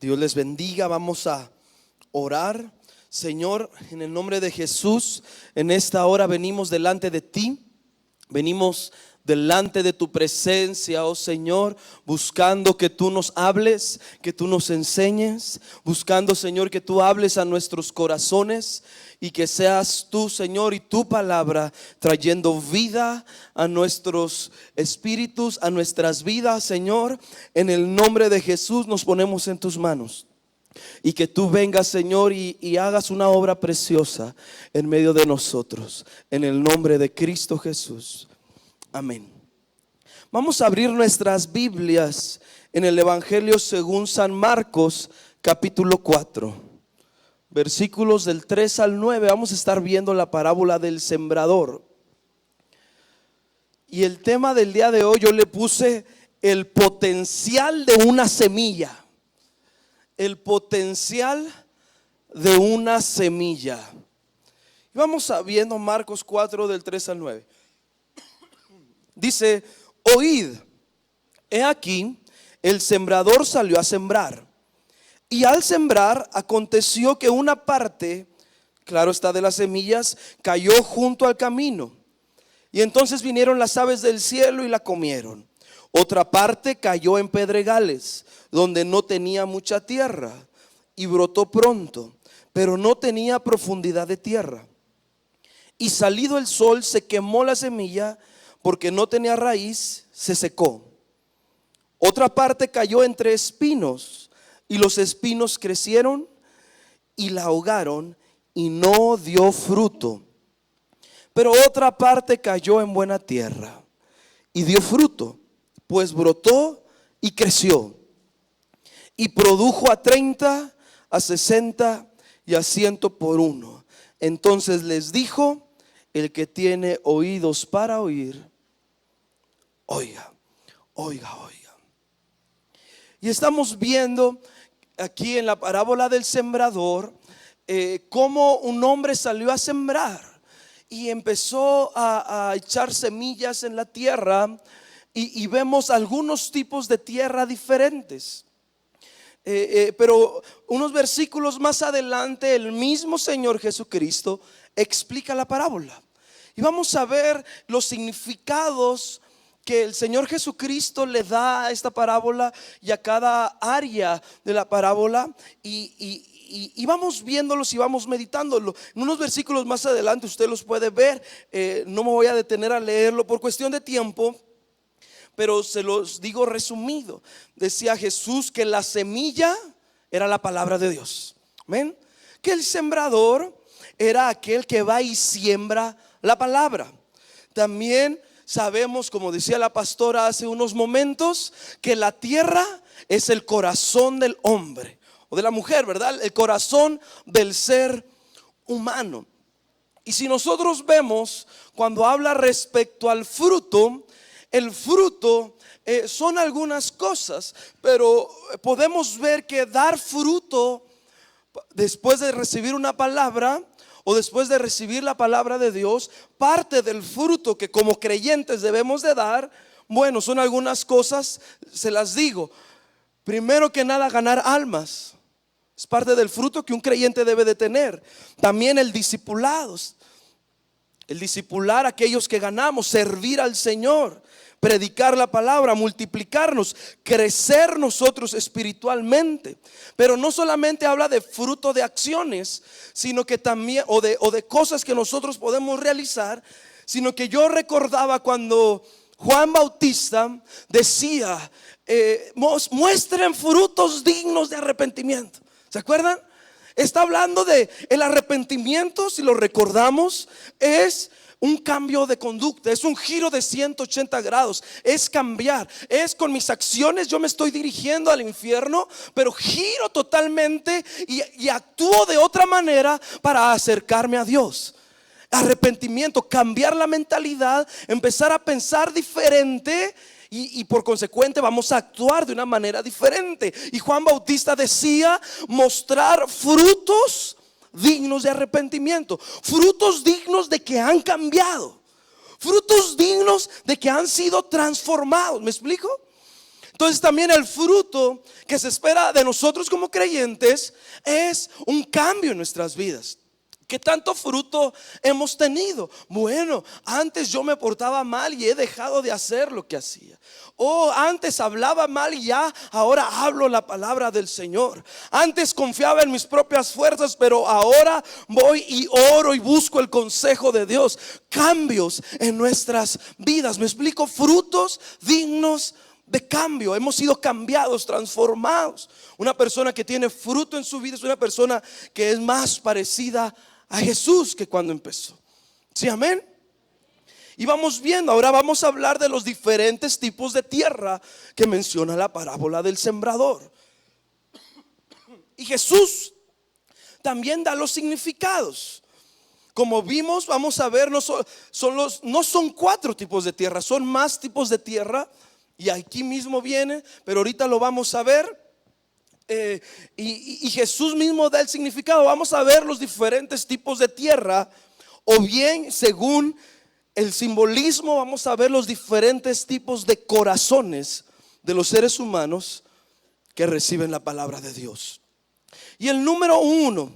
Dios les bendiga. Vamos a orar. Señor, en el nombre de Jesús, en esta hora venimos delante de ti. Venimos delante de tu presencia, oh Señor, buscando que tú nos hables, que tú nos enseñes, buscando, Señor, que tú hables a nuestros corazones y que seas tú, Señor, y tu palabra trayendo vida a nuestros espíritus, a nuestras vidas, Señor. En el nombre de Jesús nos ponemos en tus manos. Y que tú vengas, Señor, y hagas una obra preciosa en medio de nosotros. En el nombre de Cristo Jesús. Amén. Vamos a abrir nuestras Biblias en el Evangelio según San Marcos, capítulo 4. Versículos del 3 al 9. Vamos a estar viendo la parábola del sembrador. Y el tema del día de hoy yo le puse el potencial de una semilla. El potencial de una semilla. Y vamos a viendo Marcos 4 del 3 al 9. Dice: oíd, he aquí, el sembrador salió a sembrar. Y al sembrar aconteció que una parte, claro está, de las semillas cayó junto al camino. Y entonces vinieron las aves del cielo y la comieron. Otra parte cayó en pedregales, donde no tenía mucha tierra, y brotó pronto, pero no tenía profundidad de tierra. Y salido el sol se quemó la semilla, porque no tenía raíz, se secó. Otra parte cayó entre espinos, y los espinos crecieron y la ahogaron, y no dio fruto. Pero otra parte cayó en buena tierra y dio fruto, pues brotó y creció, y produjo a 30, a 60 y a 100 por uno. Entonces les dijo: el que tiene oídos para oír, oiga, oiga, oiga. Y estamos viendo aquí en la parábola del sembrador cómo un hombre salió a sembrar y empezó a echar semillas en la tierra, y vemos algunos tipos de tierra diferentes. Pero unos versículos más adelante el mismo Señor Jesucristo explica la parábola. Y vamos a ver los significados que el Señor Jesucristo le da a esta parábola y a cada área de la parábola. Y vamos viéndolos y vamos meditándolo. En unos versículos más adelante usted los puede ver. No me voy a detener a leerlo por cuestión de tiempo, pero se los digo resumido. Decía Jesús que la semilla era la palabra de Dios. Amén. Que el sembrador era aquel que va y siembra la palabra. También sabemos, como decía la pastora hace unos momentos, que la tierra es el corazón del hombre o de la mujer, ¿verdad? El corazón del ser humano. Y si nosotros vemos, cuando habla respecto al fruto, el fruto son algunas cosas, pero podemos ver que dar fruto después de recibir una palabra o después de recibir la palabra de Dios, parte del fruto que como creyentes debemos de dar, bueno, son algunas cosas. Se las digo. Primero que nada, ganar almas es parte del fruto que un creyente debe de tener. También el discipulado, el discipular a aquellos que ganamos, servir al Señor, predicar la palabra, multiplicarnos, crecer nosotros espiritualmente. Pero no solamente habla de fruto de acciones, sino que también o de cosas que nosotros podemos realizar, sino que yo recordaba cuando Juan Bautista decía: muestren frutos dignos de arrepentimiento. ¿Se acuerdan? Está hablando de el arrepentimiento, si lo recordamos, es un cambio de conducta, es un giro de 180 grados, es cambiar, es con mis acciones yo me estoy dirigiendo al infierno, pero giro totalmente y actúo de otra manera para acercarme a Dios. Arrepentimiento, cambiar la mentalidad, empezar a pensar diferente. Y por consecuente vamos a actuar de una manera diferente. Y Juan Bautista decía: mostrar frutos dignos de arrepentimiento, frutos dignos de que han cambiado, frutos dignos de que han sido transformados. ¿Me explico? Entonces también el fruto que se espera de nosotros como creyentes es un cambio en nuestras vidas. ¿Qué tanto fruto hemos tenido? Bueno, antes yo me portaba mal y he dejado de hacer lo que hacía. Antes hablaba mal y ya ahora hablo la palabra del Señor. Antes confiaba en mis propias fuerzas, pero ahora voy y oro y busco el consejo de Dios. Cambios en nuestras vidas. ¿Me explico? Frutos dignos de cambio. Hemos sido cambiados, transformados. Una persona que tiene fruto en su vida es una persona que es más parecida a Jesús que cuando empezó. ¿Sí, amén? Y vamos viendo, ahora vamos a hablar de los diferentes tipos de tierra que menciona la parábola del sembrador. Y Jesús también da los significados. Como vimos, vamos a ver, no son 4 tipos de tierra, son más tipos de tierra. Y aquí mismo viene, pero ahorita lo vamos a ver. Y Jesús mismo da el significado. Vamos a ver los diferentes tipos de tierra, o bien según el simbolismo vamos a ver los diferentes tipos de corazones de los seres humanos que reciben la palabra de Dios. Y el número 1,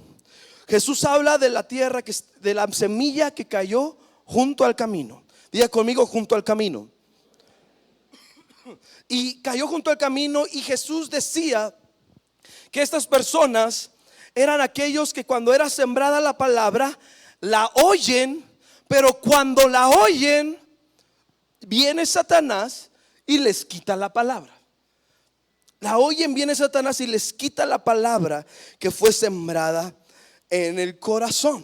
Jesús habla de la tierra, de la semilla que cayó junto al camino. Diga conmigo, junto al camino. Y cayó junto al camino, y Jesús decía que estas personas eran aquellos que cuando era sembrada la palabra, la oyen, pero cuando la oyen, viene Satanás y les quita la palabra. La oyen, viene Satanás y les quita la palabra que fue sembrada en el corazón.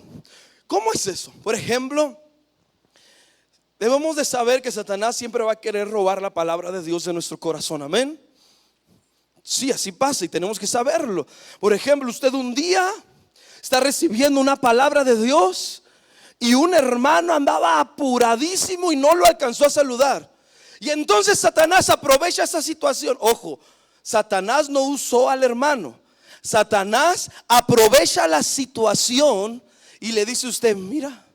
¿Cómo es eso? Por ejemplo, debemos de saber que Satanás siempre va a querer robar la palabra de Dios de nuestro corazón. Amén. Sí, así pasa y tenemos que saberlo. Por ejemplo, usted un día está recibiendo una palabra de Dios y un hermano andaba apuradísimo y no lo alcanzó a saludar. Y entonces Satanás aprovecha esa situación. Ojo, Satanás no usó al hermano. Satanás aprovecha la situación y le dice a usted, mira.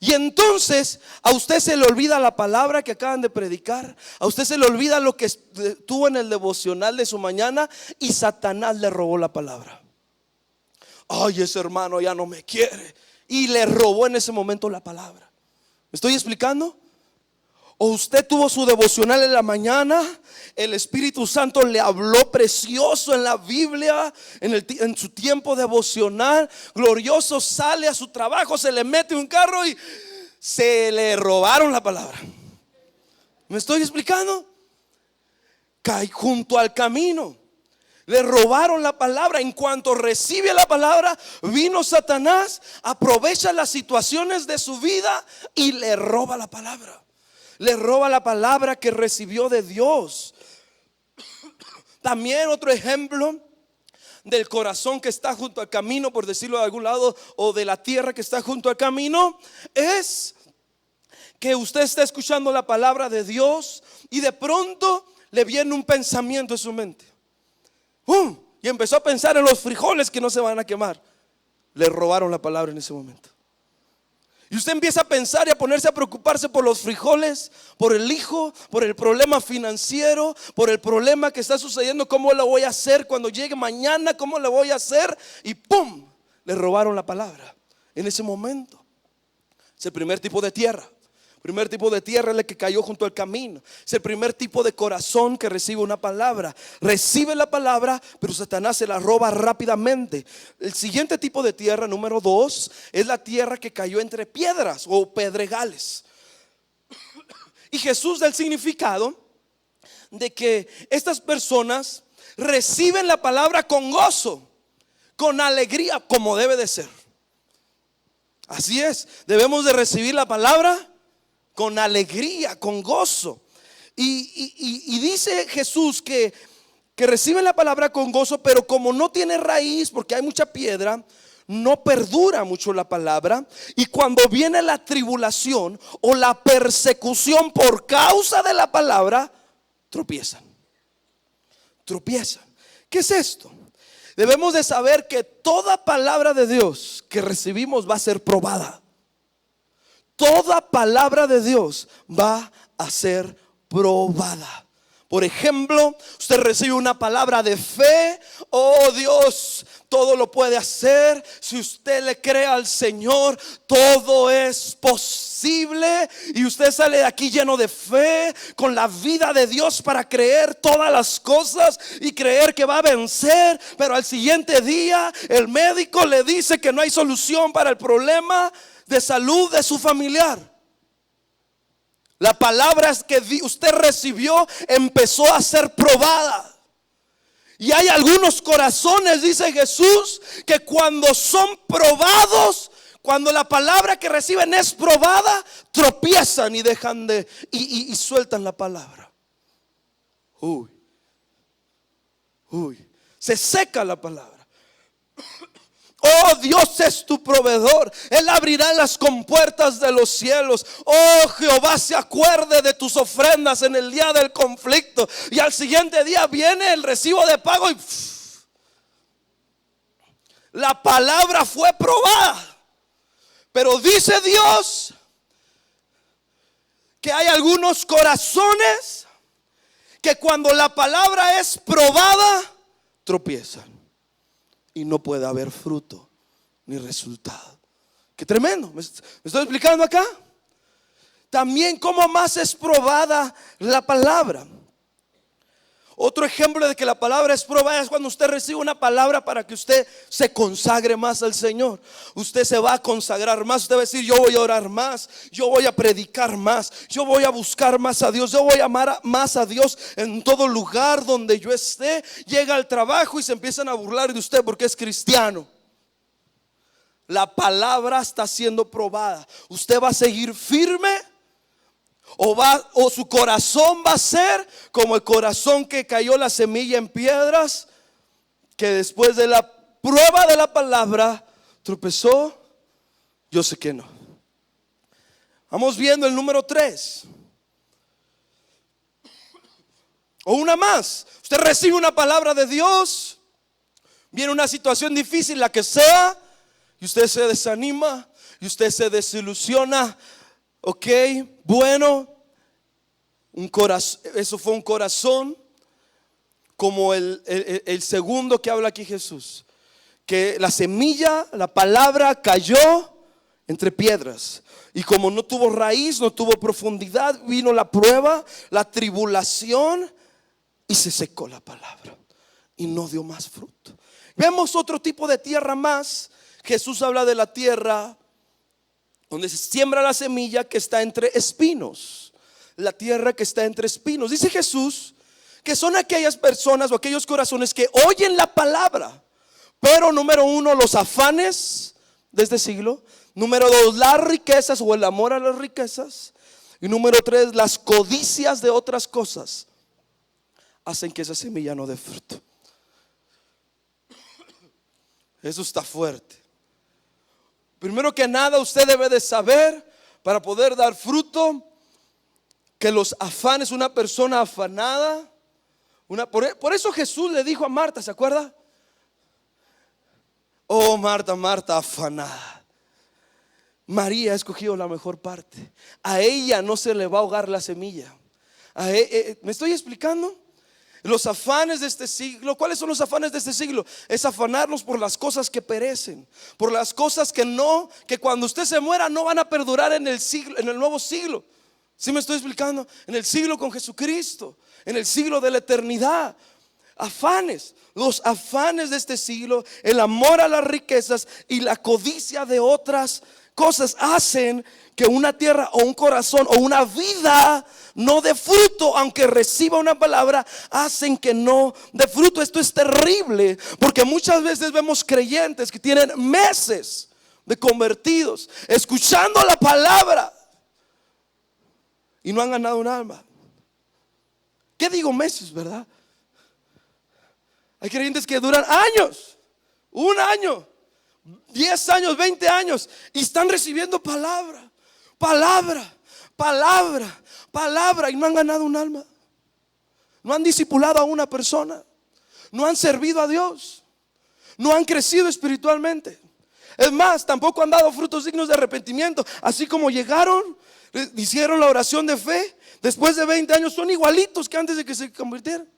Y entonces a usted se le olvida la palabra que acaban de predicar. A usted se le olvida lo que tuvo en el devocional de su mañana, y Satanás le robó la palabra. Ay, ese hermano ya no me quiere, y le robó en ese momento la palabra. ¿Me estoy explicando? O usted tuvo su devocional en la mañana, el Espíritu Santo le habló precioso en la Biblia, en su tiempo devocional, glorioso, sale a su trabajo, se le mete un carro y se le robaron la palabra. ¿Me estoy explicando? Cae junto al camino, le robaron la palabra. En cuanto recibe la palabra, vino Satanás, aprovecha las situaciones de su vida y le roba la palabra. Le roba la palabra que recibió de Dios. También otro ejemplo del corazón que está junto al camino, por decirlo de algún lado, o de la tierra que está junto al camino, es que usted está escuchando la palabra de Dios y de pronto le viene un pensamiento en su mente. Y empezó a pensar en los frijoles que no se van a quemar. Le robaron la palabra en ese momento. Y usted empieza a pensar y a ponerse a preocuparse por los frijoles, por el hijo, por el problema financiero, por el problema que está sucediendo. ¿Cómo lo voy a hacer cuando llegue mañana? ¿Cómo lo voy a hacer? Y ¡pum! Le robaron la palabra en ese momento. Es el primer tipo de tierra. El primer tipo de tierra es el que cayó junto al camino. Es el primer tipo de corazón que recibe una palabra. Recibe la palabra, pero Satanás se la roba rápidamente. El siguiente tipo de tierra, número 2, es la tierra que cayó entre piedras o pedregales. Y Jesús da el significado de que estas personas reciben la palabra con gozo, con alegría, como debe de ser. Así es, debemos de recibir la palabra con alegría, con gozo. Y dice Jesús que reciben la palabra con gozo, pero como no tiene raíz, porque hay mucha piedra, no perdura mucho la palabra. Y cuando viene la tribulación o la persecución por causa de la palabra, tropiezan. ¿Qué es esto? Debemos de saber que toda palabra de Dios que recibimos va a ser probada. Toda palabra de Dios va a ser probada. Por ejemplo, usted recibe una palabra de fe. Oh, Dios todo lo puede hacer. Si usted le cree al Señor, todo es posible. Y usted sale de aquí lleno de fe, con la vida de Dios para creer todas las cosas y creer que va a vencer. Pero al siguiente día el médico le dice que no hay solución para el problema de salud de su familiar. La palabra que usted recibió empezó a ser probada. Y hay algunos corazones, dice Jesús, que cuando son probados, cuando la palabra que reciben es probada, tropiezan y dejan y sueltan la palabra. Se seca la palabra. Oh, Dios es tu proveedor. Él abrirá las compuertas de los cielos. Oh, Jehová se acuerde de tus ofrendas en el día del conflicto. Y al siguiente día viene el recibo de pago y la palabra fue probada. Pero dice Dios que hay algunos corazones que cuando la palabra es probada, tropiezan. Y no puede haber fruto ni resultado. Qué tremendo. ¿Me estoy explicando acá? También cómo más es probada la palabra. Otro ejemplo de que la palabra es probada es cuando usted recibe una palabra para que usted se consagre más al Señor. Usted se va a consagrar más. Usted va a decir: yo voy a orar más, yo voy a predicar más, yo voy a buscar más a Dios, yo voy a amar más a Dios en todo lugar donde yo esté. Llega al trabajo y se empiezan a burlar de usted porque es cristiano. La palabra está siendo probada. Usted va a seguir firme, o su corazón va a ser como el corazón que cayó la semilla en piedras, que después de la prueba de la palabra tropezó. Yo sé que no. Vamos viendo el número 3. O una más. Usted recibe una palabra de Dios, viene una situación difícil, la que sea, y usted se desanima y usted se desilusiona. Ok, bueno, eso fue un corazón como el segundo que habla aquí Jesús, que la semilla, la palabra cayó entre piedras, y como no tuvo raíz, no tuvo profundidad, vino la prueba, la tribulación, y se secó la palabra y no dio más fruto. Vemos otro tipo de tierra más. Jesús habla de la tierra donde se siembra la semilla, que está entre espinos. La tierra que está entre espinos. Dice Jesús que son aquellas personas o aquellos corazones que oyen la palabra, pero número 1, los afanes de este siglo. Número 2, las riquezas o el amor a las riquezas. Y número 3, las codicias de otras cosas hacen que esa semilla no dé fruto. Eso está fuerte. Primero que nada, usted debe de saber, para poder dar fruto, que los afanes, una persona afanada, por eso Jesús le dijo a Marta, ¿se acuerda? Oh, Marta, Marta, afanada. María ha escogido la mejor parte. A ella no se le va a ahogar la semilla. ¿Me estoy explicando? Los afanes de este siglo. ¿Cuáles son los afanes de este siglo? Es afanarnos por las cosas que perecen, por las cosas que cuando usted se muera no van a perdurar en el siglo, en el nuevo siglo. ¿Sí me estoy explicando? En el siglo con Jesucristo, en el siglo de la eternidad. Afanes, los afanes de este siglo, el amor a las riquezas y la codicia de otras cosas hacen que una tierra o un corazón o una vida no dé fruto, aunque reciba una palabra, hacen que no dé fruto. Esto es terrible, porque muchas veces vemos creyentes que tienen meses de convertidos, escuchando la palabra, y no han ganado un alma. ¿Qué digo meses, verdad? Hay creyentes que duran años, un año, 10 años, 20 años, y están recibiendo palabra, y no han ganado un alma. No han discipulado a una persona, no han servido a Dios, no han crecido espiritualmente. Es más, tampoco han dado frutos dignos de arrepentimiento. Así como llegaron, hicieron la oración de fe, Después de 20 años son igualitos que antes de que se convirtieran.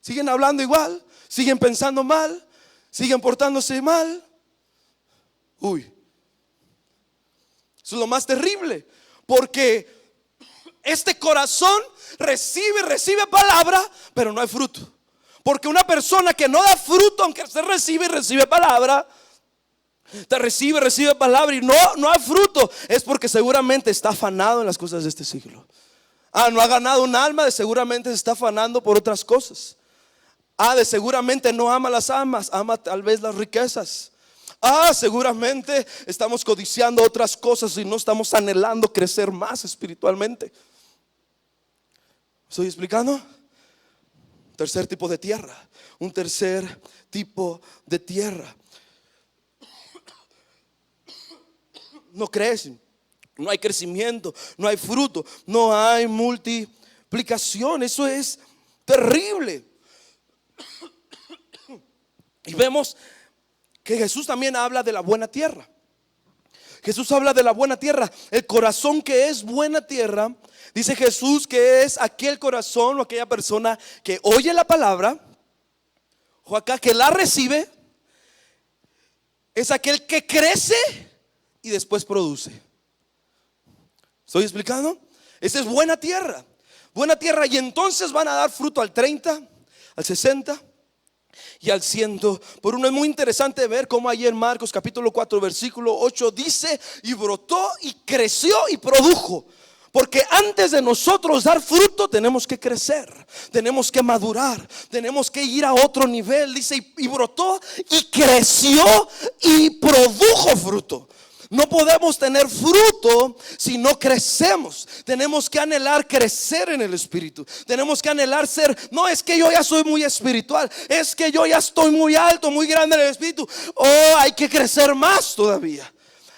Siguen hablando igual, siguen pensando mal, siguen portándose mal. Uy, eso es lo más terrible, porque este corazón recibe palabra, pero no hay fruto. Porque una persona que no da fruto, aunque se recibe palabra, te recibe palabra y no hay fruto, es porque seguramente está afanado en las cosas de este siglo. No ha ganado un alma, de seguramente se está afanando por otras cosas. De seguramente no ama las almas, ama tal vez las riquezas. Seguramente estamos codiciando otras cosas y no estamos anhelando crecer más espiritualmente. ¿Estoy explicando? Tercer tipo de tierra. Un tercer tipo de tierra. No crecen, no hay crecimiento, no hay fruto, no hay multiplicación. Eso es terrible. Y vemos que Jesús también habla de la buena tierra. Jesús habla de la buena tierra. El corazón que es buena tierra, dice Jesús, que es aquel corazón o aquella persona que oye la palabra, o acá que la recibe, es aquel que crece y después produce. ¿Estoy explicando? Esa es buena tierra. Buena tierra, y entonces van a dar fruto al 30, al 60 y al 100 por uno. Es muy interesante ver cómo ahí en Marcos capítulo 4 versículo 8 dice: y brotó y creció y produjo. Porque antes de nosotros dar fruto tenemos que crecer, tenemos que madurar, tenemos que ir a otro nivel. Dice, y brotó y creció y produjo fruto. No podemos tener fruto si no crecemos. Tenemos que anhelar crecer en el espíritu. Tenemos que anhelar ser. No es que yo ya soy muy espiritual, es que yo ya estoy muy alto, muy grande en el espíritu. Hay que crecer más todavía.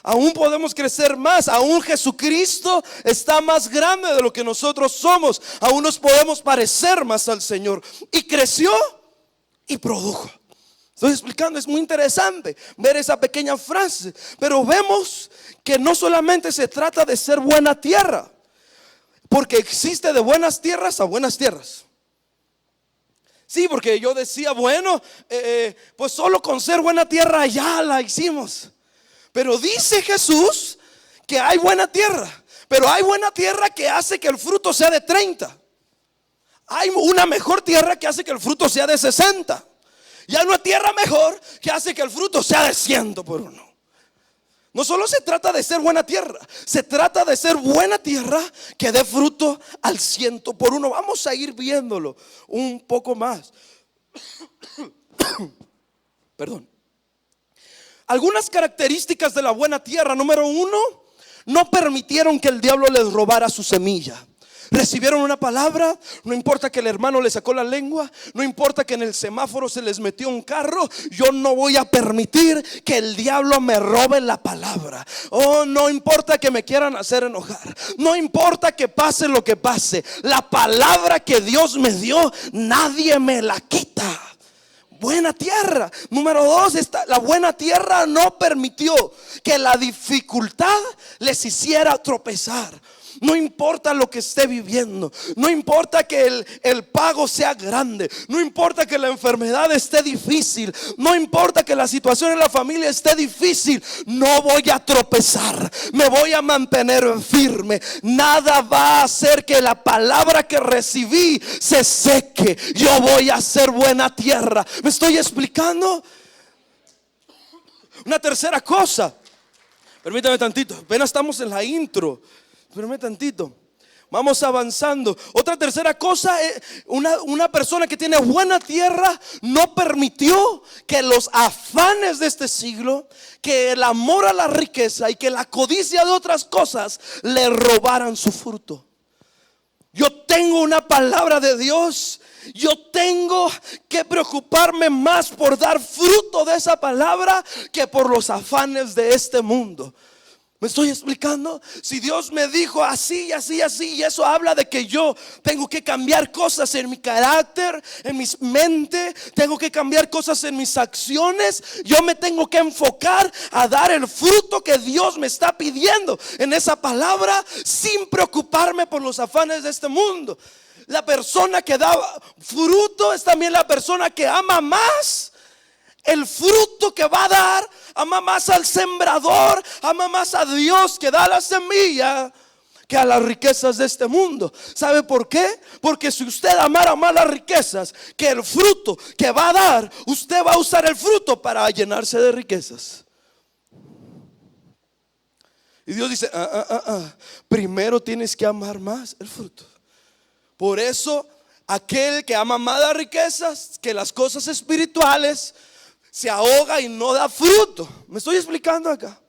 Aún podemos crecer más. Aún Jesucristo está más grande de lo que nosotros somos. Aún nos podemos parecer más al Señor. Y creció y produjo. Estoy explicando, es muy interesante ver esa pequeña frase. Pero vemos que no solamente se trata de ser buena tierra, porque existe de buenas tierras a buenas tierras. Sí, porque yo decía, bueno, pues solo con ser buena tierra ya la hicimos. Pero dice Jesús que hay buena tierra, pero hay buena tierra que hace que el fruto sea de 30. Hay una mejor tierra que hace que el fruto sea de 60. Y hay una tierra mejor que hace que el fruto sea de 100 por uno. No solo se trata de ser buena tierra, se trata de ser buena tierra que dé fruto al 100 por uno. Vamos a ir viéndolo un poco más. Perdón. Algunas características de la buena tierra. Número 1, no permitieron que el diablo les robara su semilla. Recibieron una palabra, no importa que el hermano le sacó la lengua, no importa que en el semáforo se les metió un carro, yo no voy a permitir que el diablo me robe la palabra. No importa que me quieran hacer enojar, no importa que pase lo que pase, la palabra que Dios me dio, nadie me la quita. Buena tierra. Número 2, la buena tierra no permitió que la dificultad les hiciera tropezar. No importa lo que esté viviendo, no importa que el pago sea grande, no importa que la enfermedad esté difícil, no importa que la situación en la familia esté difícil, no voy a tropezar, me voy a mantener firme. Nada va a hacer que la palabra que recibí se seque. Yo voy a ser buena tierra. ¿Me estoy explicando? Una tercera cosa, permítame tantito, apenas estamos en la intro. Espérame tantito, vamos avanzando. Otra tercera cosa, una persona que tiene buena tierra no permitió que los afanes de este siglo, que el amor a la riqueza y que la codicia de otras cosas le robaran su fruto. Yo tengo una palabra de Dios. Yo tengo que preocuparme más por dar fruto de esa palabra que por los afanes de este mundo. ¿Me estoy explicando? Si Dios me dijo así, así, así, y eso habla de que yo tengo que cambiar cosas en mi carácter, en mi mente, tengo que cambiar cosas en mis acciones. Yo me tengo que enfocar a dar el fruto que Dios me está pidiendo en esa palabra, sin preocuparme por los afanes de este mundo. La persona que da fruto es también la persona que ama más el fruto que va a dar, ama más al sembrador, ama más a Dios que da la semilla que a las riquezas de este mundo. ¿Sabe por qué? Porque si usted amara más las riquezas que el fruto que va a dar, usted va a usar el fruto para llenarse de riquezas. Y Dios dice, primero tienes que amar más el fruto. Por eso aquel que ama más las riquezas que las cosas espirituales se ahoga y no da fruto. ¿Me estoy explicando acá?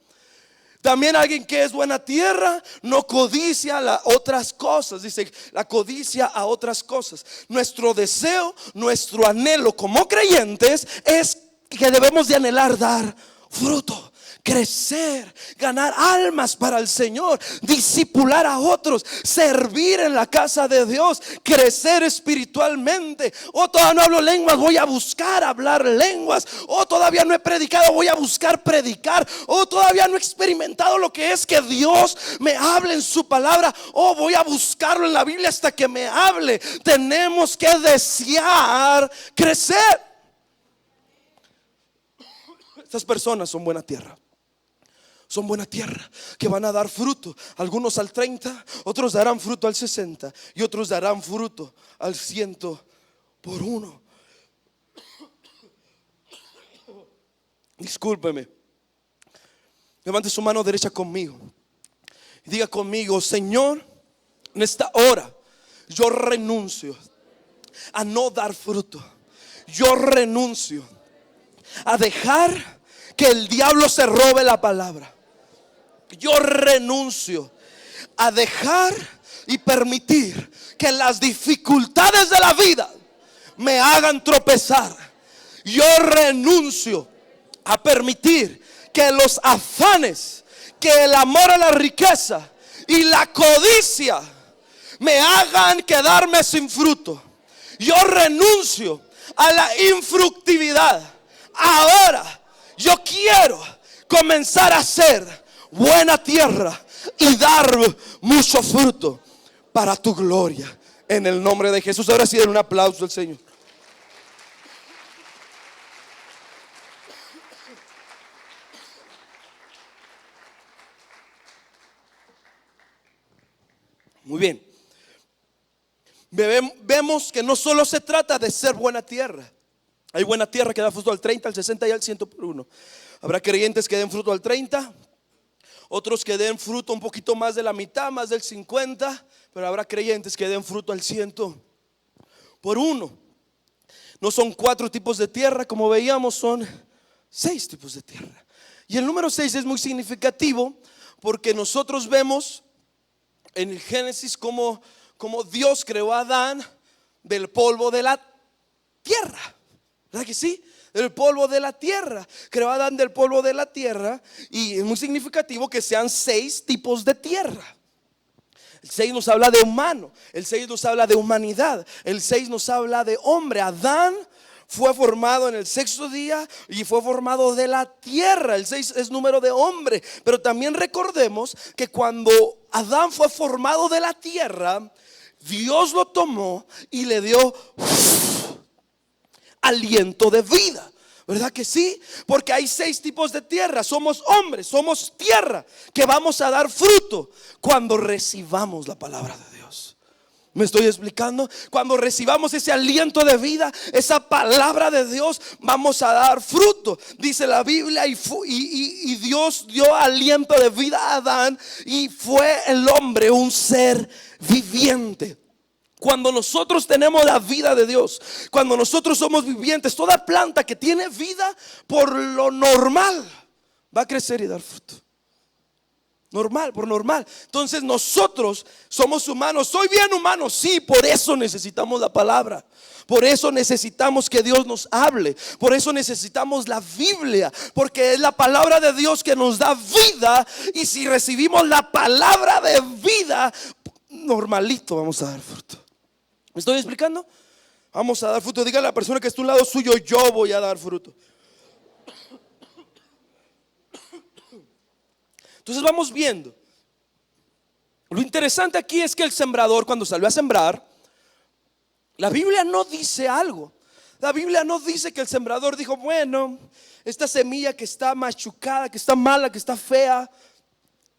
También alguien que es buena tierra no codicia las otras cosas. Dice, la codicia a otras cosas. Nuestro deseo, nuestro anhelo como creyentes es que debemos de anhelar dar fruto, crecer, ganar almas para el Señor, discipular a otros, servir en la casa de Dios, crecer espiritualmente. Todavía no hablo lenguas, voy a buscar hablar lenguas. Todavía no he predicado, voy a buscar predicar. Todavía no he experimentado lo que es que Dios me hable en su palabra. Voy a buscarlo en la Biblia hasta que me hable. Tenemos que desear crecer. Estas personas son buena tierra. Son buena tierra que van a dar fruto. Algunos al 30, otros darán fruto al 60 y otros darán fruto al 100 por uno. Discúlpeme. Levante su mano derecha conmigo y diga conmigo: Señor, en esta hora yo renuncio a no dar fruto. Yo renuncio a dejar que el diablo se robe la palabra. Yo renuncio a dejar y permitir que las dificultades de la vida me hagan tropezar. Yo renuncio a permitir que los afanes, que el amor a la riqueza y la codicia me hagan quedarme sin fruto. Yo renuncio a la infructividad. Ahora yo quiero comenzar a ser buena tierra y dar mucho fruto para tu gloria, en el nombre de Jesús. Ahora sí, den un aplauso al Señor. Muy bien. Vemos que no solo se trata de ser buena tierra. Hay buena tierra que da fruto al 30, al 60 y al 100 por uno. Habrá creyentes que den fruto al 30, otros que den fruto un poquito más de la mitad, más del 50, pero habrá creyentes que den fruto al 100 por uno. No son 4 tipos de tierra como veíamos, son 6 tipos de tierra. Y el número 6 es muy significativo porque nosotros vemos en el Génesis como Dios creó a Adán del polvo de la tierra. ¿Verdad que sí? Del polvo de la tierra. Creó a Adán del polvo de la tierra. Y es muy significativo que sean 6 tipos de tierra. El 6 nos habla de humano. El 6 nos habla de humanidad. El 6 nos habla de hombre. Adán fue formado en el 6º día y fue formado de la tierra. El 6 es número de hombre. Pero también recordemos que cuando Adán fue formado de la tierra, Dios lo tomó y le dio aliento de vida. ¿Verdad que sí? Porque hay 6 tipos de tierra. Somos hombres, somos tierra que vamos a dar fruto cuando recibamos la palabra de Dios. ¿Me estoy explicando? Cuando recibamos ese aliento de vida, esa palabra de Dios, vamos a dar fruto. Dice la Biblia, y Dios dio aliento de vida a Adán, y fue el hombre un ser viviente. Cuando nosotros tenemos la vida de Dios, cuando nosotros somos vivientes, toda planta que tiene vida por lo normal va a crecer y dar fruto. Normal, por normal. Entonces nosotros somos humanos. Soy bien humano, sí, por eso necesitamos la palabra. Por eso necesitamos que Dios nos hable. Por eso necesitamos la Biblia, porque es la palabra de Dios que nos da vida. Y si recibimos la palabra de vida, normalito vamos a dar fruto. ¿Me estoy explicando? Vamos a dar fruto. Dígale a la persona que está a un lado suyo: yo voy a dar fruto. Entonces vamos viendo. Lo interesante aquí es que el sembrador, cuando salió a sembrar, la Biblia no dice algo. La Biblia no dice que el sembrador dijo: bueno, esta semilla que está machucada, que está mala, que está fea,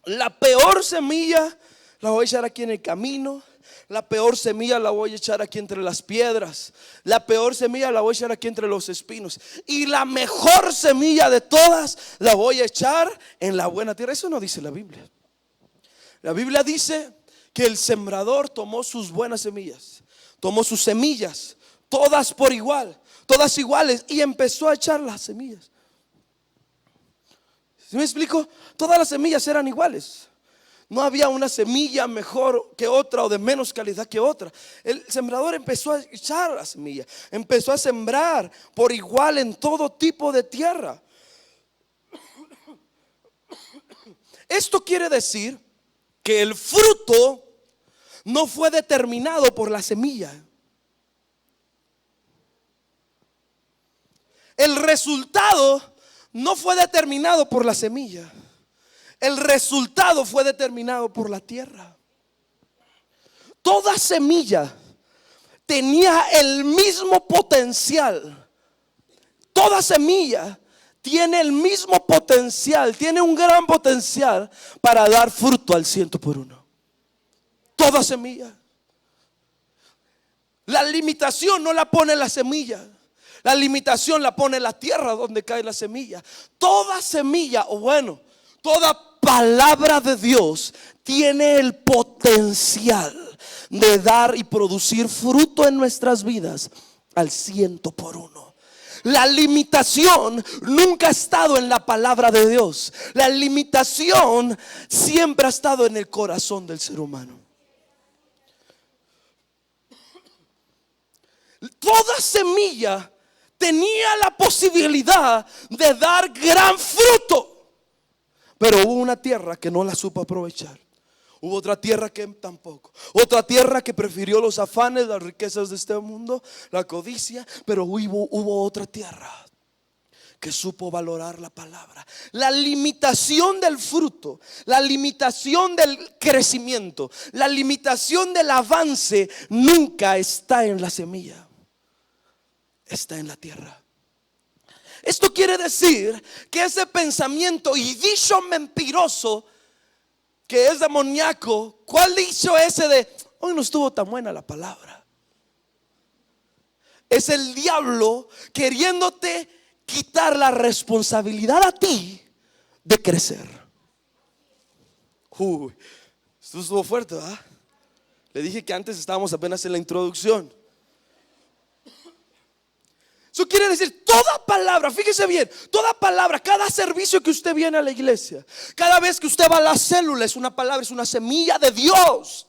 la peor semilla la voy a echar aquí en el camino. La peor semilla la voy a echar aquí entre las piedras. La peor semilla la voy a echar aquí entre los espinos. Y la mejor semilla de todas la voy a echar en la buena tierra. Eso no dice la Biblia. La Biblia dice que el sembrador tomó sus buenas semillas, tomó sus semillas, todas por igual, todas iguales, y empezó a echar las semillas. ¿Sí me explico? Todas las semillas eran iguales. No había una semilla mejor que otra o de menos calidad que otra. El sembrador empezó a echar la semilla, empezó a sembrar por igual en todo tipo de tierra. Esto quiere decir que el fruto no fue determinado por la semilla. El resultado no fue determinado por la semilla. El resultado fue determinado por la tierra. Toda semilla tenía el mismo potencial. Toda semilla tiene el mismo potencial, tiene un gran potencial para dar fruto al 100%. Toda semilla. La limitación no la pone la semilla. La limitación la pone la tierra donde cae la semilla. Toda semilla, o bueno, toda palabra de Dios tiene el potencial de dar y producir fruto en nuestras vidas al 100%. La limitación nunca ha estado en la palabra de Dios. La limitación siempre ha estado en el corazón del ser humano. Toda semilla tenía la posibilidad de dar gran fruto. Pero hubo una tierra que no la supo aprovechar. Hubo otra tierra que tampoco. Otra tierra que prefirió los afanes, las riquezas de este mundo, la codicia. Pero hubo otra tierra que supo valorar la palabra. La limitación del fruto, la limitación del crecimiento, la limitación del avance nunca está en la semilla. Está en la tierra. Esto quiere decir que ese pensamiento y dicho mentiroso que es demoníaco, ¿cuál dicho ese de hoy no estuvo tan buena la palabra? Es el diablo queriéndote quitar la responsabilidad a ti de crecer. Esto estuvo fuerte, ¿verdad? Le dije que antes estábamos apenas en la introducción. Eso quiere decir toda palabra, fíjese bien, toda palabra, cada servicio que usted viene a la iglesia, cada vez que usted va a la célula, es una palabra, es una semilla de Dios.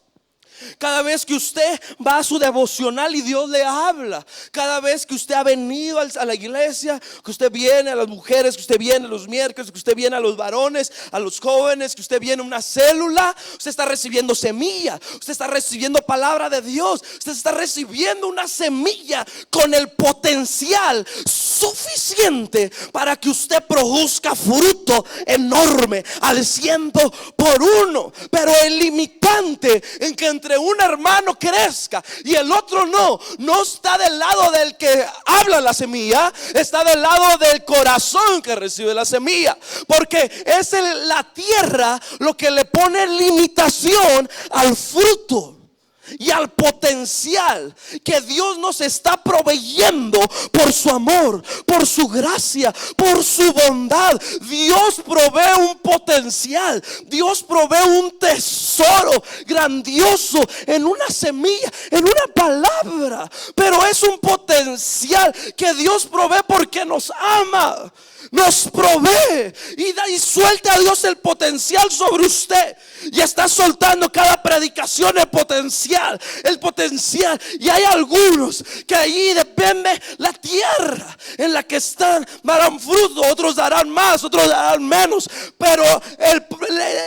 Cada vez que usted va a su devocional y Dios le habla, cada vez que usted ha venido a la iglesia, que usted viene a las mujeres, que usted viene los miércoles, que usted viene a los varones, a los jóvenes, que usted viene a una célula, usted está recibiendo semilla, usted está recibiendo palabra de Dios, usted está recibiendo una semilla con el potencial suficiente para que usted produzca fruto enorme al 100%. Pero el limitante en que entre un hermano crezca y el otro no está del lado del que habla la semilla, está del lado del corazón que recibe la semilla, porque es la tierra lo que le pone limitación al fruto y al potencial que Dios nos está proveyendo por su amor, por su gracia, por su bondad. Dios provee un potencial, Dios provee un tesoro grandioso en una semilla, en una palabra. Pero es un potencial que Dios provee porque nos ama. nos provee y suelta a Dios el potencial sobre usted. Y está soltando cada predicación el potencial. Y hay algunos que allí depende la tierra en la que están, darán fruto, otros darán más, otros darán menos. Pero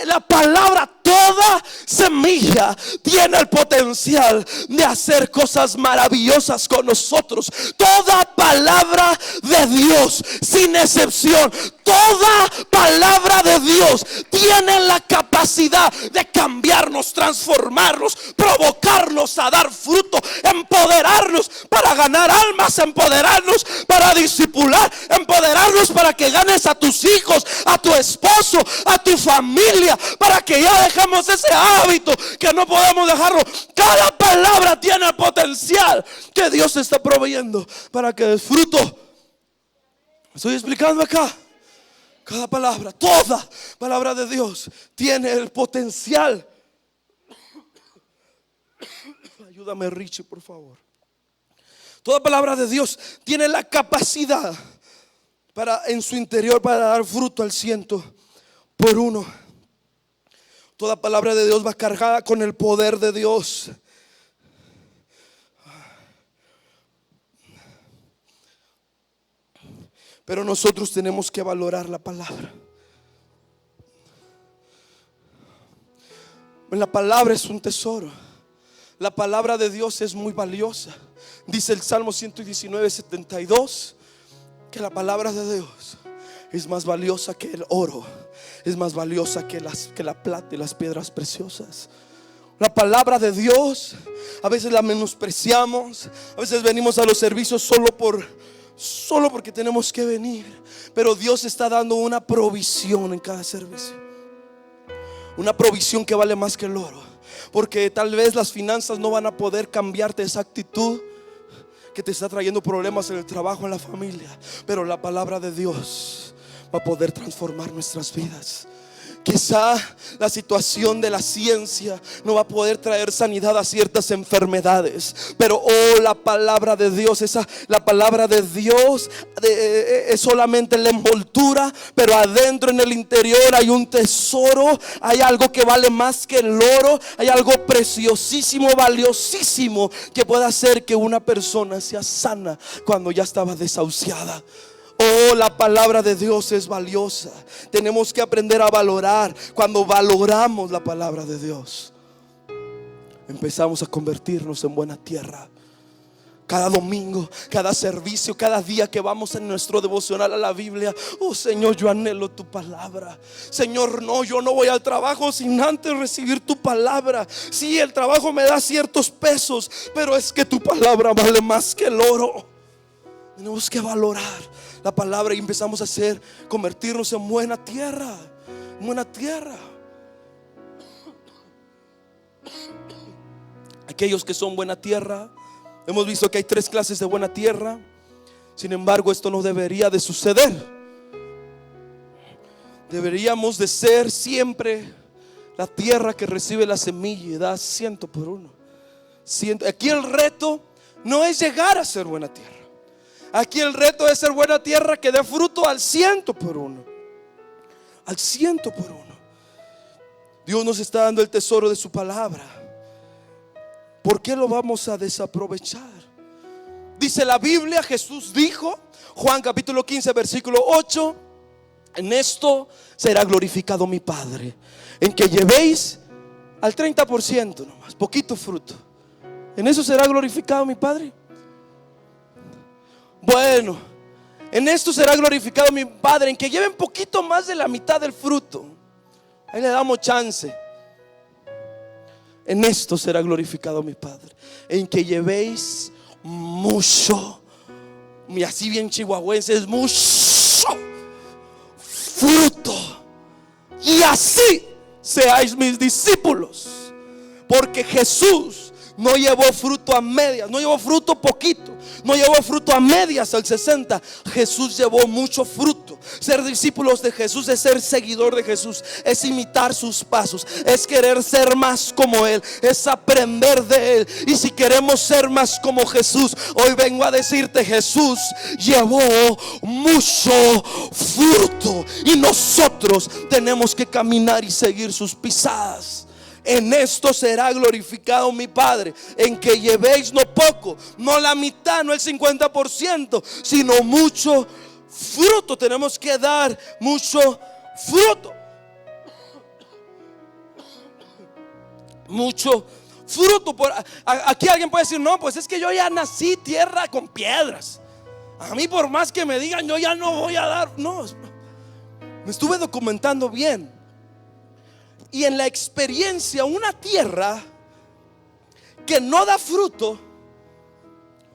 la palabra, toda semilla tiene el potencial de hacer cosas maravillosas con nosotros. Toda palabra de Dios, sin excepción, toda palabra de Dios tiene la capacidad de cambiarnos, transformarnos, provocarnos a dar fruto, empoderarnos para ganar almas, empoderarnos para discipular, empoderarnos para que ganes a tus hijos, a tu esposo, a tu familia, para que ya dejemos ese hábito que no podemos dejarlo. Cada palabra tiene el potencial que Dios está proveyendo para que des fruto. ¿Estoy explicando acá? Cada palabra, toda palabra de Dios tiene el potencial. Ayúdame, Richie, por favor. Toda palabra de Dios tiene la capacidad para en su interior para dar fruto al 100%. Toda palabra de Dios va cargada con el poder de Dios. Pero nosotros tenemos que valorar la palabra. La palabra es un tesoro. La palabra de Dios es muy valiosa. Dice el Salmo 119:72 que la palabra de Dios es más valiosa que el oro, es más valiosa que la plata y las piedras preciosas. La palabra de Dios a veces la menospreciamos, a veces venimos a los servicios solo porque tenemos que venir. Pero Dios está dando una provisión en cada servicio, una provisión que vale más que el oro. Porque tal vez las finanzas no van a poder cambiarte esa actitud que te está trayendo problemas en el trabajo, en la familia, pero la palabra de Dios va a poder transformar nuestras vidas. Quizá la situación de la ciencia no va a poder traer sanidad a ciertas enfermedades, pero la palabra de Dios, la palabra de Dios es solamente la envoltura, pero adentro en el interior hay un tesoro, hay algo que vale más que el oro, hay algo preciosísimo, valiosísimo, que puede hacer que una persona sea sana cuando ya estaba desahuciada. La palabra de Dios es valiosa. Tenemos que aprender a valorar. Cuando valoramos la palabra de Dios, empezamos a convertirnos en buena tierra. Cada domingo, cada servicio, cada día que vamos en nuestro devocional a la Biblia, Señor, yo anhelo tu palabra. Señor, yo no voy al trabajo sin antes recibir tu palabra. Sí, el trabajo me da ciertos pesos, pero es que tu palabra vale más que el oro. Tenemos que valorar la palabra y empezamos a convertirnos en buena tierra. Buena tierra. Aquellos que son buena tierra, hemos visto que hay 3 clases de buena tierra. Sin embargo, esto no debería de suceder. Deberíamos de ser siempre la tierra que recibe la semilla y da 100%. Aquí el reto no es llegar a ser buena tierra. Aquí el reto es ser buena tierra que dé fruto al 100%. Al 100%. Dios nos está dando el tesoro de su palabra. ¿Por qué lo vamos a desaprovechar? Dice la Biblia, Jesús dijo, Juan capítulo 15 versículo 8: en esto será glorificado mi Padre, en que llevéis al 30% nomás, poquito fruto. ¿En eso será glorificado mi Padre? Bueno, en esto será glorificado mi Padre, en que lleven poquito más de la mitad del fruto. Ahí le damos chance. En esto será glorificado mi Padre, en que llevéis mucho, y así bien chihuahuenses, mucho fruto, y así seáis mis discípulos. Porque Jesús no llevó fruto a medias, no llevó fruto poquito, no llevó fruto a medias al 60. Jesús llevó mucho fruto. Ser discípulos de Jesús es ser seguidor de Jesús, es imitar sus pasos, es querer ser más como Él, es aprender de Él. Y si queremos ser más como Jesús, hoy vengo a decirte: Jesús llevó mucho fruto y nosotros tenemos que caminar y seguir sus pisadas. En esto será glorificado mi Padre, en que llevéis no poco, no la mitad, no el 50%, sino mucho fruto. Tenemos que dar mucho fruto. Mucho fruto. Aquí alguien puede decir: no, pues es que yo ya nací tierra con piedras. A mí, por más que me digan, yo ya no voy a dar. No, me estuve documentando bien. Y en la experiencia, una tierra que no da fruto,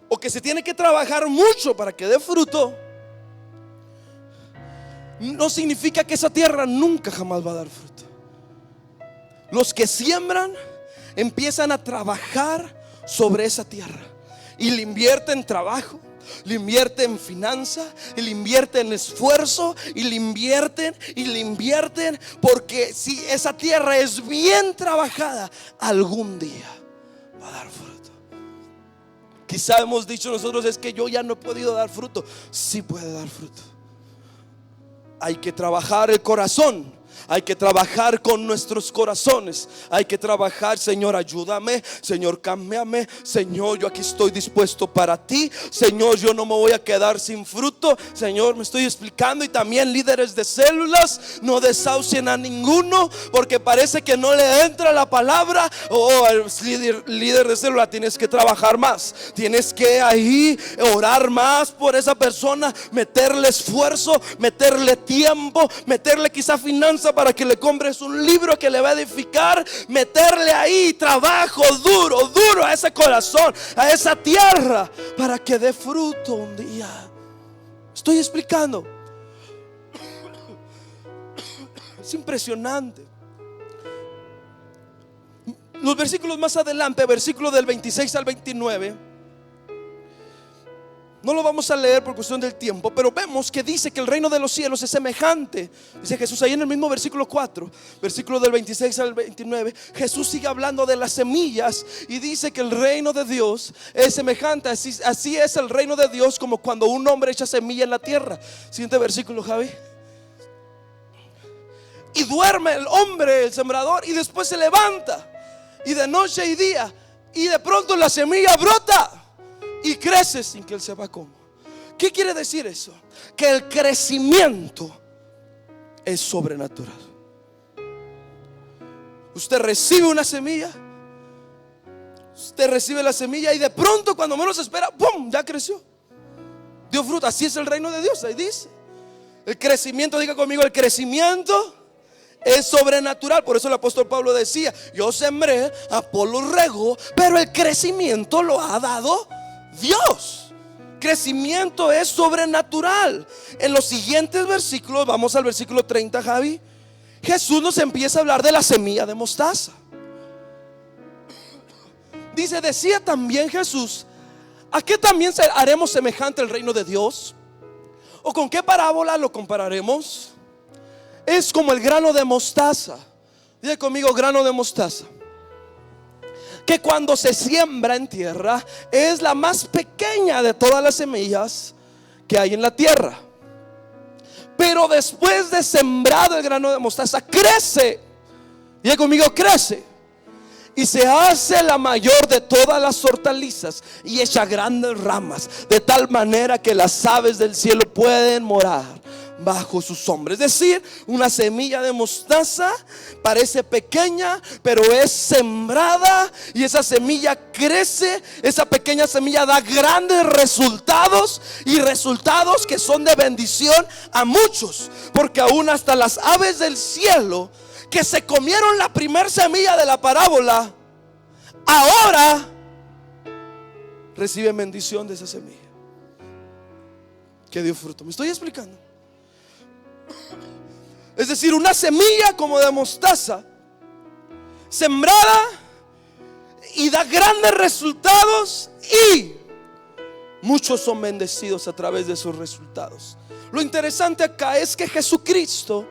o que se tiene que trabajar mucho para que dé fruto, no significa que esa tierra nunca jamás va a dar fruto. Los que siembran empiezan a trabajar sobre esa tierra y le invierten trabajo, le invierten finanza, y le invierten esfuerzo, y le invierten porque si esa tierra es bien trabajada, algún día va a dar fruto. Quizá hemos dicho nosotros: es que yo ya no he podido dar fruto. Sí puede dar fruto. Hay que trabajar el corazón. Hay que trabajar con nuestros corazones. Hay que trabajar: Señor, ayúdame. Señor, cámbiame. Señor, yo aquí estoy dispuesto para ti. Señor, yo no me voy a quedar sin fruto. Señor, me estoy explicando. Y también líderes de células, no desahucien a ninguno, porque parece que no le entra la palabra. Líder de célula, tienes que trabajar más. Tienes que ahí orar más por esa persona, meterle esfuerzo, meterle tiempo, meterle quizá finanza para que le compres un libro que le va a edificar, meterle ahí trabajo duro a ese corazón, a esa tierra, para que dé fruto un día. Estoy explicando. Es impresionante. Los versículos más adelante, versículo del 26 al 29, no lo vamos a leer por cuestión del tiempo, pero vemos que dice que el reino de los cielos es semejante. Dice Jesús ahí en el mismo versículo 4, versículo del 26 al 29. Jesús sigue hablando de las semillas y dice que el reino de Dios es semejante. Así es el reino de Dios, como cuando un hombre echa semilla en la tierra. Siguiente versículo, Javi. Y duerme el hombre, el sembrador, y después se levanta, y de noche y día, y de pronto la semilla brota y crece sin que él sepa cómo. ¿Qué quiere decir eso? Que el crecimiento es sobrenatural. Usted recibe una semilla, usted recibe la semilla, y de pronto, cuando menos espera, ¡pum!, ya creció, dio fruto. Así es el reino de Dios. Ahí dice el crecimiento. Diga conmigo: el crecimiento es sobrenatural. Por eso el apóstol Pablo decía: yo sembré, Apolo regó, pero el crecimiento lo ha dado Dios. Crecimiento es sobrenatural. En los siguientes versículos, vamos al versículo 30, Javi. Jesús nos empieza a hablar de la semilla de mostaza. Dice: decía también Jesús: ¿a qué también haremos semejante el reino de Dios? ¿O con qué parábola lo compararemos? Es como el grano de mostaza. Dice conmigo: grano de mostaza, que cuando se siembra en tierra es la más pequeña de todas las semillas que hay en la tierra. Pero después de sembrado el grano de mostaza, crece. Diga conmigo: crece. Y se hace la mayor de todas las hortalizas y echa grandes ramas, de tal manera que las aves del cielo pueden morar bajo su sombra. Es decir, una semilla de mostaza parece pequeña, pero es sembrada, y esa semilla crece. Esa pequeña semilla da grandes resultados, y resultados que son de bendición a muchos, porque aún hasta las aves del cielo, que se comieron la primer semilla de la parábola, ahora reciben bendición de esa semilla que dio fruto. ¿Me estoy explicando? Es decir, una semilla como de mostaza, sembrada, y da grandes resultados, y muchos son bendecidos a través de sus resultados. Lo interesante acá es que Jesucristo,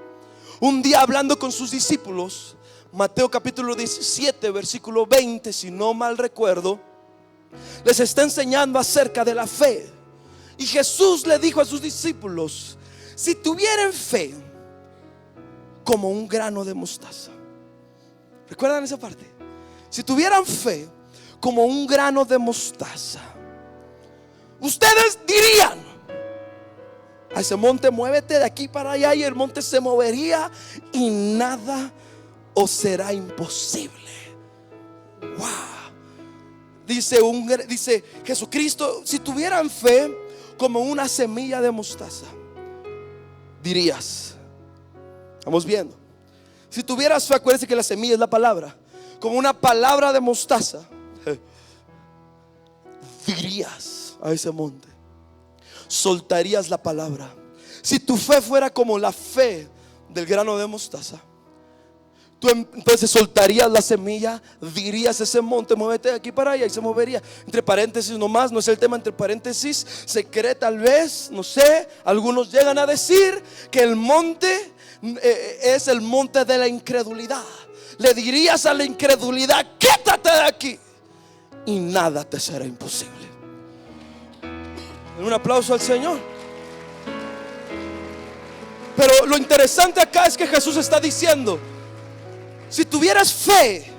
un día hablando con sus discípulos, Mateo capítulo 17 versículo 20, si no mal recuerdo, les está enseñando acerca de la fe. Y Jesús le dijo a sus discípulos: si tuvieran fe como un grano de mostaza. ¿Recuerdan esa parte? Si tuvieran fe como un grano de mostaza, ustedes dirían a ese monte: muévete de aquí para allá, y el monte se movería y nada os será imposible. Wow. Dice Jesucristo: si tuvieran fe como una semilla de mostaza, dirías. Estamos viendo. Si tuvieras fe, acuérdense que la semilla es la palabra. Como una palabra de mostaza, dirías a ese monte, soltarías la palabra. Si tu fe fuera como la fe del grano de mostaza, tú entonces soltarías la semilla, dirías a ese monte: muévete de aquí para allá, y se movería. Entre paréntesis nomás, no es el tema, entre paréntesis, se cree tal vez, no sé, algunos llegan a decir que el monte es el monte de la incredulidad. Le dirías a la incredulidad: quítate de aquí, y nada te será imposible. Un aplauso al Señor. Pero lo interesante acá es que Jesús está diciendo: si tuvieras fe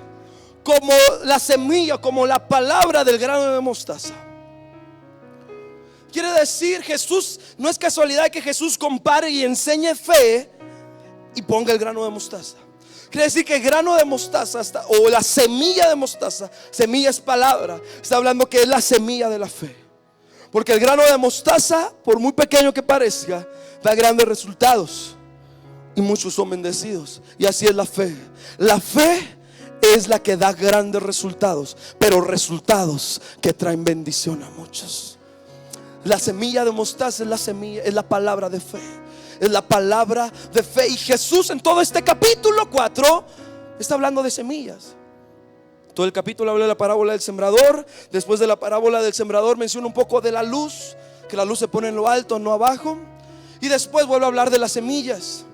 como la semilla, como la palabra del grano de mostaza. Quiere decir, Jesús, no es casualidad que Jesús compare y enseñe fe y ponga el grano de mostaza. Quiere decir que el grano de mostaza o la semilla de mostaza, semilla es palabra, está hablando que es la semilla de la fe. Porque el grano de mostaza, por muy pequeño que parezca, da grandes resultados, y muchos son bendecidos. Y así es la fe. La fe es la que da grandes resultados, pero resultados que traen bendición a muchos. La semilla de mostaza es la semilla, es la palabra de fe. Es la palabra de fe. Y Jesús en todo este capítulo 4 está hablando de semillas. Todo el capítulo habla de la parábola del sembrador. Después de la parábola del sembrador menciona un poco de la luz, que la luz se pone en lo alto, no abajo. Y después vuelve a hablar de las semillas.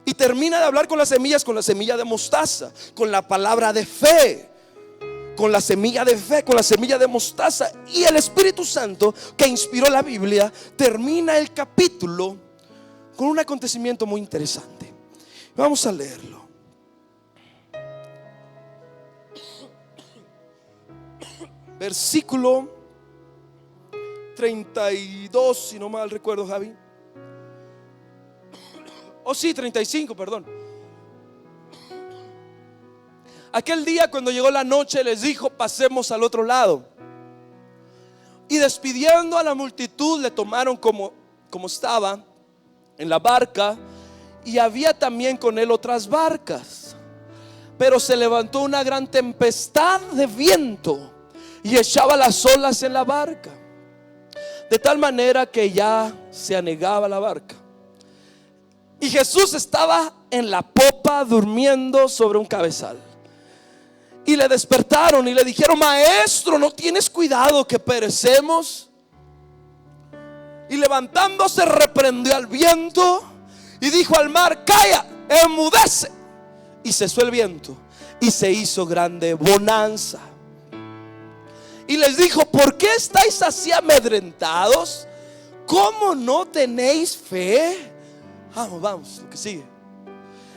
Y termina de hablar con las semillas, con la semilla de mostaza, con la palabra de fe, con la semilla de fe, con la semilla de mostaza. Y el Espíritu Santo, que inspiró la Biblia, termina el capítulo con un acontecimiento muy interesante. Vamos a leerlo. Versículo 32, si no mal recuerdo, Javi. Sí, 35, perdón. Aquel día, cuando llegó la noche, les dijo: pasemos al otro lado. Y despidiendo a la multitud, le tomaron como estaba en la barca, y había también con él otras barcas. Pero se levantó una gran tempestad de viento y echaba las olas en la barca, de tal manera que ya se anegaba la barca. Y Jesús estaba en la popa durmiendo sobre un cabezal. Y le despertaron y le dijeron: maestro, ¿no tienes cuidado que perecemos? Y levantándose reprendió al viento y dijo al mar: calla, enmudece. Y cesó el viento y se hizo grande bonanza. Y les dijo: ¿por qué estáis así amedrentados? ¿Cómo no tenéis fe? Vamos, lo que sigue.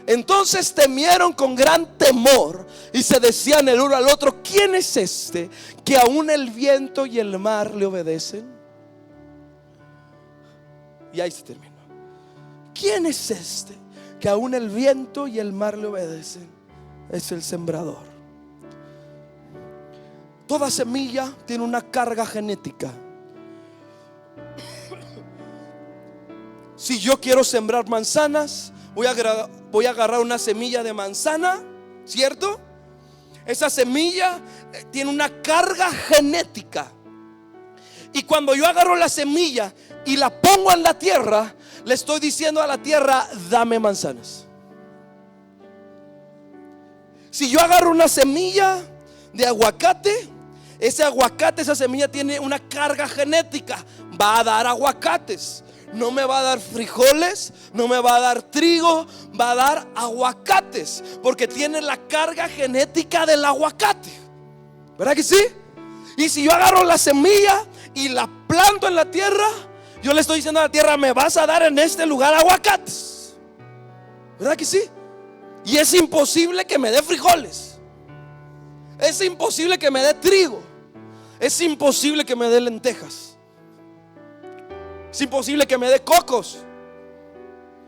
Entonces temieron con gran temor y se decían el uno al otro: ¿quién es este que aún el viento y el mar le obedecen? Y ahí se terminó. ¿Quién es este que aún el viento y el mar le obedecen? Es el sembrador. Toda semilla tiene una carga genética. Si yo quiero sembrar manzanas, voy a agarrar una semilla de manzana, ¿cierto? Esa semilla tiene una carga genética. Y cuando yo agarro la semilla y la pongo en la tierra, le estoy diciendo a la tierra: dame manzanas. Si yo agarro una semilla de aguacate ese aguacate, esa semilla tiene una carga genética. Va a dar aguacates. No me va a dar frijoles, no me va a dar trigo, va a dar aguacates, porque tiene la carga genética del aguacate. ¿Verdad que sí? Y si yo agarro la semilla y la planto en la tierra, yo le estoy diciendo a la tierra: me vas a dar en este lugar aguacates. ¿Verdad que sí? Y es imposible que me dé frijoles, es imposible que me dé trigo, es imposible que me dé lentejas, es imposible que me dé cocos.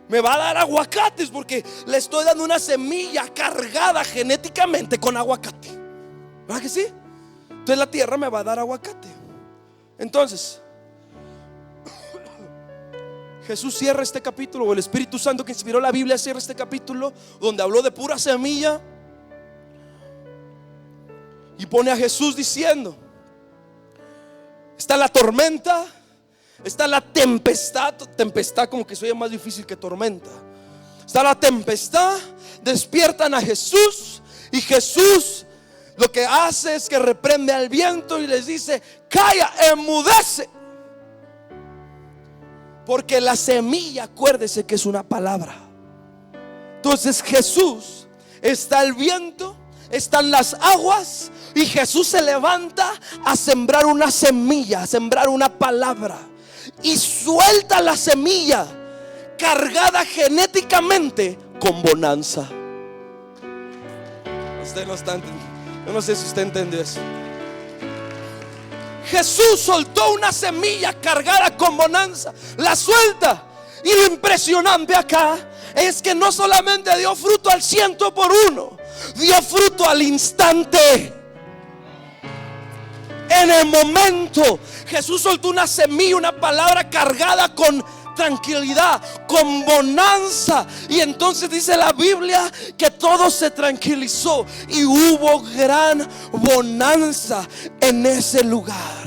Me va a dar aguacates porque le estoy dando una semilla cargada genéticamente con aguacate. ¿Verdad que sí? Entonces la tierra me va a dar aguacate. Entonces Jesús cierra este capítulo, o el Espíritu Santo que inspiró la Biblia cierra este capítulo, donde habló de pura semilla, y pone a Jesús diciendo: está la tormenta, está la tempestad. Tempestad como que se oye más difícil que tormenta. Está la tempestad, despiertan a Jesús, y Jesús lo que hace es que reprende al viento y les dice: calla, enmudece. Porque la semilla, acuérdese que es una palabra. Entonces Jesús, está el viento, están las aguas, y Jesús se levanta a sembrar una semilla, a sembrar una palabra, y suelta la semilla cargada genéticamente con bonanza. Usted no está entendiendo. Yo no sé si usted entendió eso. Jesús soltó una semilla cargada con bonanza, la suelta, y lo impresionante acá es que no solamente dio fruto al 100%, dio fruto al instante. En el momento Jesús soltó una semilla, una palabra cargada con tranquilidad, con bonanza. Y entonces dice la Biblia que todo se tranquilizó y hubo gran bonanza en ese lugar.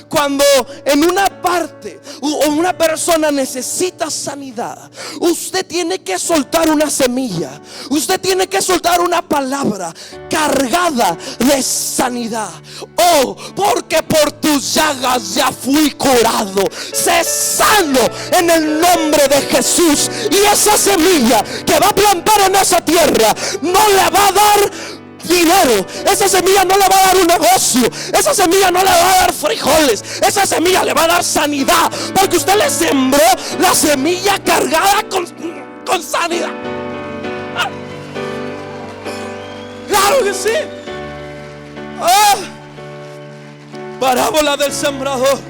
Cuando en una parte o una persona necesita sanidad, usted tiene que soltar una semilla, usted tiene que soltar una palabra cargada de sanidad. Oh, porque por tus llagas ya fui curado. Sé sano en el nombre de Jesús. Y esa semilla que va a plantar en esa tierra no le va a dar dinero, esa semilla no le va a dar un negocio, esa semilla no le va a dar frijoles, esa semilla le va a dar sanidad, porque usted le sembró la semilla cargada con sanidad. Claro que sí. Parábola del sembrador.